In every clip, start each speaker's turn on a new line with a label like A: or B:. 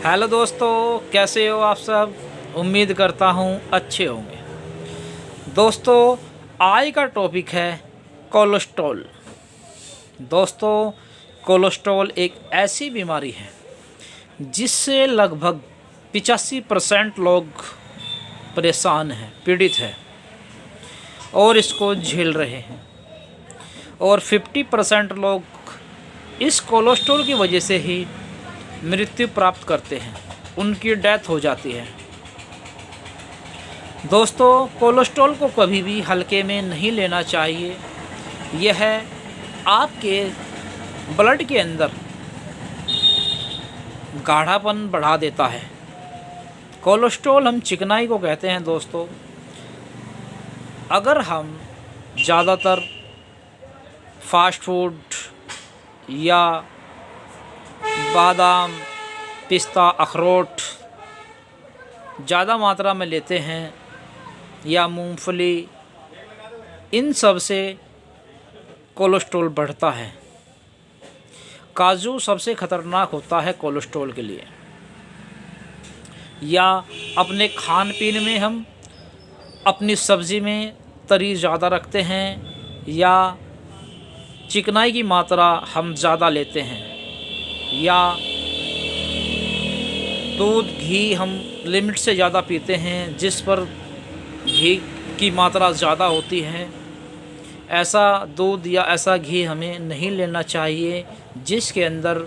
A: Hello दोस्तों, कैसे हो आप सब। उम्मीद करता हूँ अच्छे होंगे। दोस्तों, आज का टॉपिक है कोलेस्ट्रॉल। दोस्तों, कोलेस्ट्रॉल एक ऐसी बीमारी है जिससे लगभग 85% लोग परेशान हैं, पीड़ित हैं और इसको झेल रहे हैं। और 50% लोग इस कोलेस्ट्रॉल की वजह से ही मृत्यु प्राप्त करते हैं, उनकी डेथ हो जाती है। दोस्तों, कोलेस्ट्रॉल को कभी भी हल्के में नहीं लेना चाहिए। यह आपके ब्लड के अंदर गाढ़ापन बढ़ा देता है। कोलेस्ट्रॉल हम चिकनाई को कहते हैं। दोस्तों, अगर हम ज़्यादातर फास्ट फूड या बादाम, पिस्ता, अखरोट ज़्यादा मात्रा में लेते हैं या मूंगफली, इन सब से कोलेस्ट्रॉल बढ़ता है। काजू सबसे ख़तरनाक होता है कोलेस्ट्रॉल के लिए। या अपने खान पीन में हम अपनी सब्ज़ी में तरी ज़्यादा रखते हैं या चिकनाई की मात्रा हम ज़्यादा लेते हैं या दूध घी हम लिमिट से ज़्यादा पीते हैं, जिस पर घी की मात्रा ज़्यादा होती है। ऐसा दूध या ऐसा घी हमें नहीं लेना चाहिए जिसके अंदर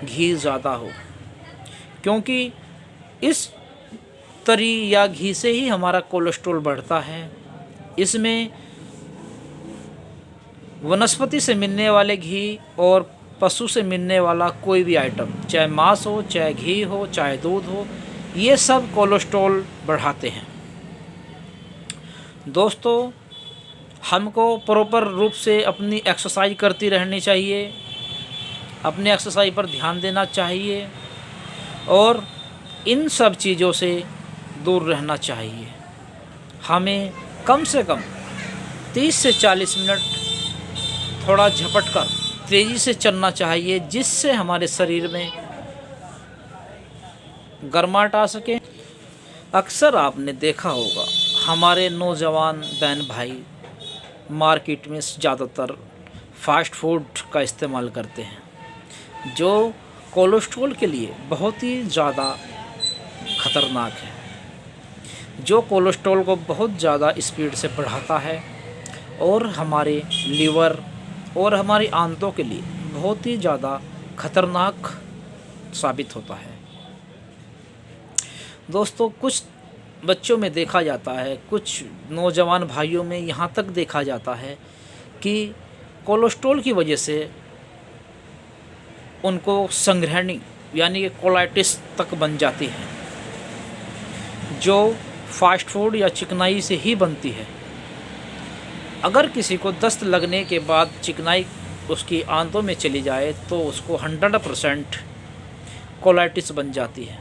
A: घी ज़्यादा हो, क्योंकि इस तरी या घी से ही हमारा कोलेस्ट्रॉल बढ़ता है। इसमें वनस्पति से मिलने वाले घी और पशु से मिलने वाला कोई भी आइटम, चाहे मांस हो, चाहे घी हो, चाहे दूध हो, ये सब कोलेस्ट्रॉल बढ़ाते हैं। दोस्तों, हमको प्रॉपर रूप से अपनी एक्सरसाइज करती रहनी चाहिए, अपने एक्सरसाइज पर ध्यान देना चाहिए और इन सब चीज़ों से दूर रहना चाहिए। हमें कम से कम 30 से 40 मिनट थोड़ा झपट कर तेज़ी से चलना चाहिए, जिससे हमारे शरीर में गर्माहट आ सके। अक्सर आपने देखा होगा हमारे नौजवान बहन भाई मार्केट में ज़्यादातर फास्ट फूड का इस्तेमाल करते हैं, जो कोलेस्ट्रॉल के लिए बहुत ही ज़्यादा ख़तरनाक है, जो कोलेस्ट्रॉल को बहुत ज़्यादा स्पीड से बढ़ाता है और हमारे लीवर और हमारी आंतों के लिए बहुत ही ज़्यादा खतरनाक साबित होता है। दोस्तों, कुछ बच्चों में देखा जाता है, कुछ नौजवान भाइयों में यहाँ तक देखा जाता है कि कोलेस्ट्रॉल की वजह से उनको संघृणी यानी कि कोलाइटिस तक बन जाती है, जो फास्ट फूड या चिकनाई से ही बनती है। अगर किसी को दस्त लगने के बाद चिकनाई उसकी आंतों में चली जाए तो उसको 100% कोलाइटिस बन जाती है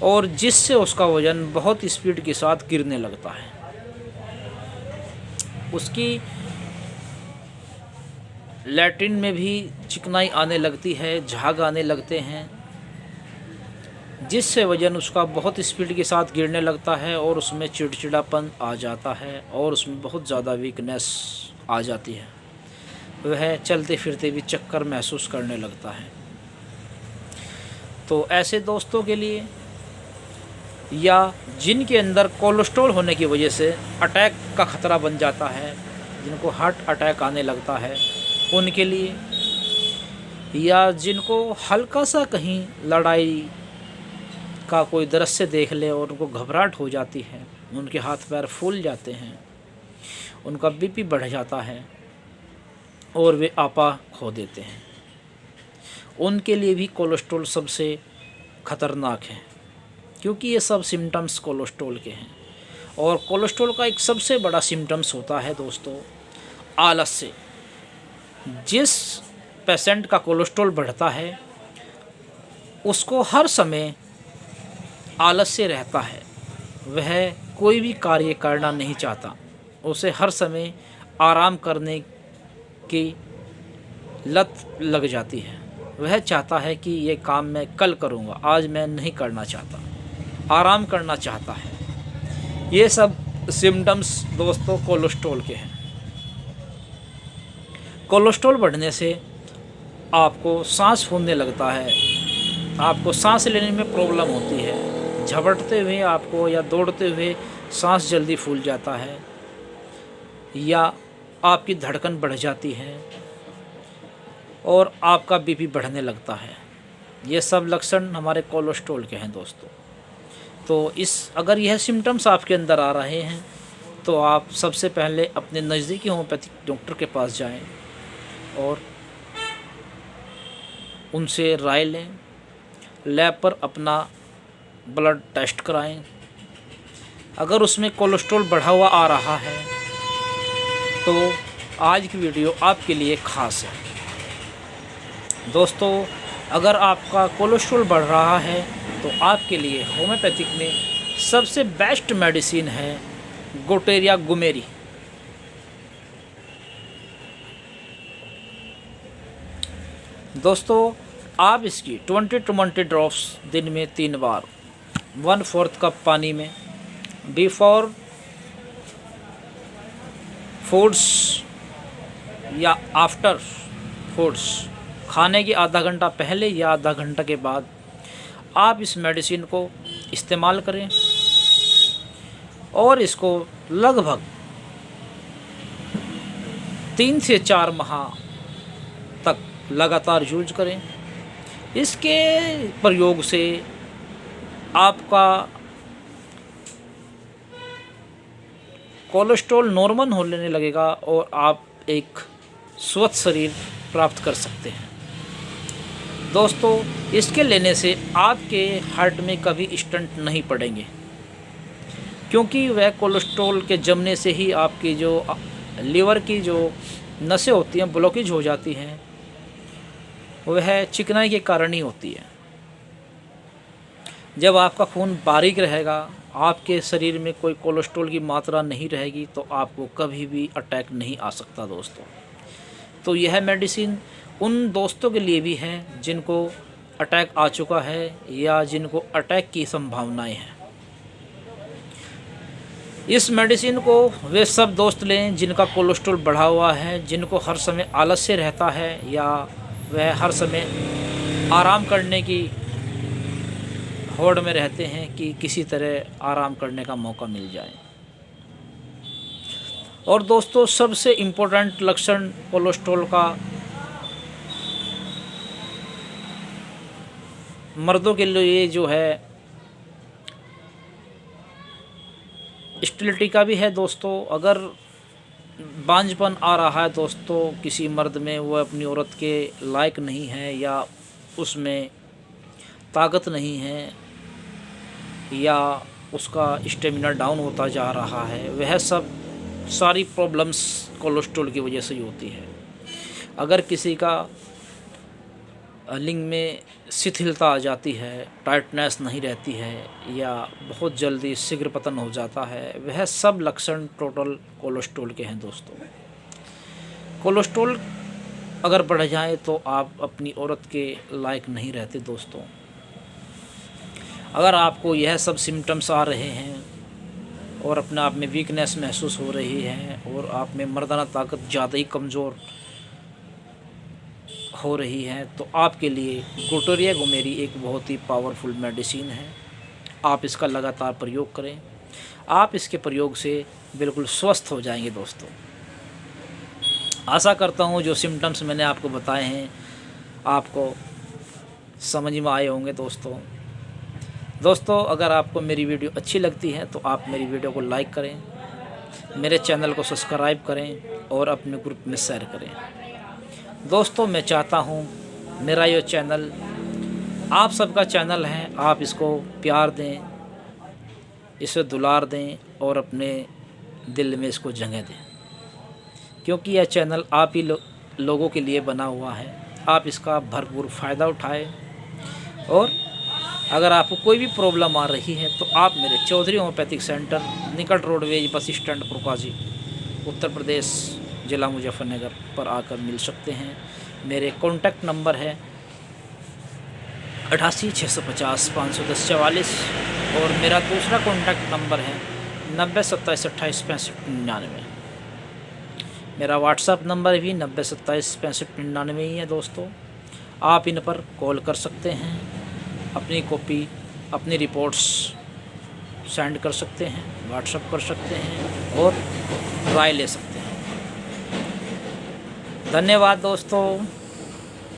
A: और जिससे उसका वज़न बहुत स्पीड के साथ गिरने लगता है। उसकी लैट्रिन में भी चिकनाई आने लगती है, झाग आने लगते हैं, जिससे वज़न उसका बहुत स्पीड के साथ गिरने लगता है और उसमें चिड़चिड़ापन आ जाता है और उसमें बहुत ज़्यादा वीकनेस आ जाती है। वह चलते फिरते भी चक्कर महसूस करने लगता है। तो ऐसे दोस्तों के लिए या जिनके अंदर कोलेस्ट्रॉल होने की वजह से अटैक का ख़तरा बन जाता है, जिनको हार्ट अटैक आने लगता है, उनके लिए, या जिनको हल्का सा कहीं लड़ाई का कोई दृश्य देख ले और उनको घबराहट हो जाती है, उनके हाथ पैर फूल जाते हैं, उनका बीपी बढ़ जाता है और वे आपा खो देते हैं, उनके लिए भी कोलेस्ट्रॉल सबसे ख़तरनाक है, क्योंकि ये सब सिम्टम्स कोलेस्ट्रॉल के हैं। और कोलेस्ट्रॉल का एक सबसे बड़ा सिम्टम्स होता है दोस्तों आलस्य। जिस पेशेंट का कोलेस्ट्रॉल बढ़ता है उसको हर समय आलस्य रहता है, वह कोई भी कार्य करना नहीं चाहता, उसे हर समय आराम करने की लत लग जाती है, वह चाहता है कि ये काम मैं कल करूँगा, आज मैं नहीं करना चाहता, आराम करना चाहता है। ये सब सिम्टम्स दोस्तों कोलेस्ट्रॉल के हैं। कोलेस्ट्रॉल बढ़ने से आपको सांस फूलने लगता है, आपको सांस लेने में प्रॉब्लम होती है, झपटते हुए आपको या दौड़ते हुए सांस जल्दी फूल जाता है, या आपकी धड़कन बढ़ जाती है और आपका बीपी बढ़ने लगता है। ये सब लक्षण हमारे कोलेस्ट्रॉल के हैं दोस्तों। तो अगर यह सिम्टम्स आपके अंदर आ रहे हैं तो आप सबसे पहले अपने नज़दीकी होम्योपैथिक डॉक्टर के पास जाएं और उनसे राय लें, लैब पर अपना ब्लड टेस्ट कराएं। अगर उसमें कोलेस्ट्रॉल बढ़ा हुआ आ रहा है तो आज की वीडियो आपके लिए ख़ास है दोस्तों। अगर आपका कोलेस्ट्रॉल बढ़ रहा है तो आपके लिए होम्योपैथिक में सबसे बेस्ट मेडिसिन है गोटेरिया गुमेरी। दोस्तों आप इसकी 20 ड्रॉप्स दिन में 3 बार 1/4 कप पानी में बिफोर फूड्स या आफ्टर फूड्स, खाने के आधा घंटा पहले या आधा घंटा के बाद आप इस मेडिसिन को इस्तेमाल करें और इसको लगभग 3 से 4 माह तक लगातार यूज करें। इसके प्रयोग से आपका कोलेस्ट्रॉल नॉर्मल होने लगेगा और आप एक स्वस्थ शरीर प्राप्त कर सकते हैं। दोस्तों इसके लेने से आपके हार्ट में कभी स्टंट नहीं पड़ेंगे, क्योंकि वह कोलेस्ट्रॉल के जमने से ही आपकी जो लीवर की जो नसें होती हैं ब्लॉकेज हो जाती हैं, वह चिकनाई के कारण ही होती है। जब आपका खून बारीक रहेगा, आपके शरीर में कोई कोलेस्ट्रॉल की मात्रा नहीं रहेगी, तो आपको कभी भी अटैक नहीं आ सकता दोस्तों। तो यह मेडिसिन उन दोस्तों के लिए भी है जिनको अटैक आ चुका है या जिनको अटैक की संभावनाएं हैं। इस मेडिसिन को वे सब दोस्त लें जिनका कोलेस्ट्रॉल बढ़ा हुआ है, जिनको हर समय आलस्य रहता है या वह हर समय आराम करने की होड़ में रहते हैं कि किसी तरह आराम करने का मौका मिल जाए। और दोस्तों सबसे इम्पोर्टेंट लक्षण कोलेस्ट्रॉल का मर्दों के लिए जो है स्टेरिलिटी का भी है दोस्तों। अगर बांझपन आ रहा है दोस्तों किसी मर्द में, वह अपनी औरत के लायक नहीं है या उसमें ताकत नहीं है या उसका स्टेमिना डाउन होता जा रहा है, वह सब सारी प्रॉब्लम्स कोलेस्ट्रॉल की वजह से ही होती है। अगर किसी का लिंग में शिथिलता आ जाती है, टाइटनेस नहीं रहती है या बहुत जल्दी शीघ्र पतन हो जाता है, वह सब लक्षण टोटल कोलेस्ट्रॉल के हैं दोस्तों। कोलेस्ट्रॉल अगर बढ़ जाए तो आप अपनी औरत के लायक नहीं रहते दोस्तों। अगर आपको यह सब सिम्टम्स आ रहे हैं और अपने आप में वीकनेस महसूस हो रही है और आप में मर्दाना ताकत ज़्यादा ही कमज़ोर हो रही है, तो आपके लिए गोटेरिया गुमेरी एक बहुत ही पावरफुल मेडिसिन है। आप इसका लगातार प्रयोग करें, आप इसके प्रयोग से बिल्कुल स्वस्थ हो जाएंगे दोस्तों। आशा करता हूँ जो सिम्टम्स मैंने आपको बताए हैं आपको समझ में आए होंगे दोस्तों। अगर आपको मेरी वीडियो अच्छी लगती है तो आप मेरी वीडियो को लाइक करें, मेरे चैनल को सब्सक्राइब करें और अपने ग्रुप में शेयर करें। दोस्तों मैं चाहता हूँ मेरा ये चैनल आप सबका चैनल है, आप इसको प्यार दें, इसे दुलार दें और अपने दिल में इसको जगह दें, क्योंकि यह चैनल आप ही लोगों के लिए बना हुआ है। आप इसका भरपूर फ़ायदा उठाएं और अगर आपको कोई भी प्रॉब्लम आ रही है तो आप मेरे चौधरी होम्योपैथिक सेंटर, निकट roadways bus stand Purkazi, Uttar Pradesh, ज़िला मुजफ्फरनगर पर आकर मिल सकते हैं। मेरे कॉन्टैक्ट नंबर है 88 650 510 44 और मेरा दूसरा कॉन्टैक्ट नंबर है 90 27 28 65 99। मेरा व्हाट्सअप नंबर भी 90 27 65 99 ही है दोस्तों। आप इन पर कॉल कर सकते हैं, अपनी कॉपी अपनी रिपोर्ट्स सेंड कर सकते हैं, व्हाट्सअप कर सकते हैं और राय ले सकते हैं। धन्यवाद दोस्तों।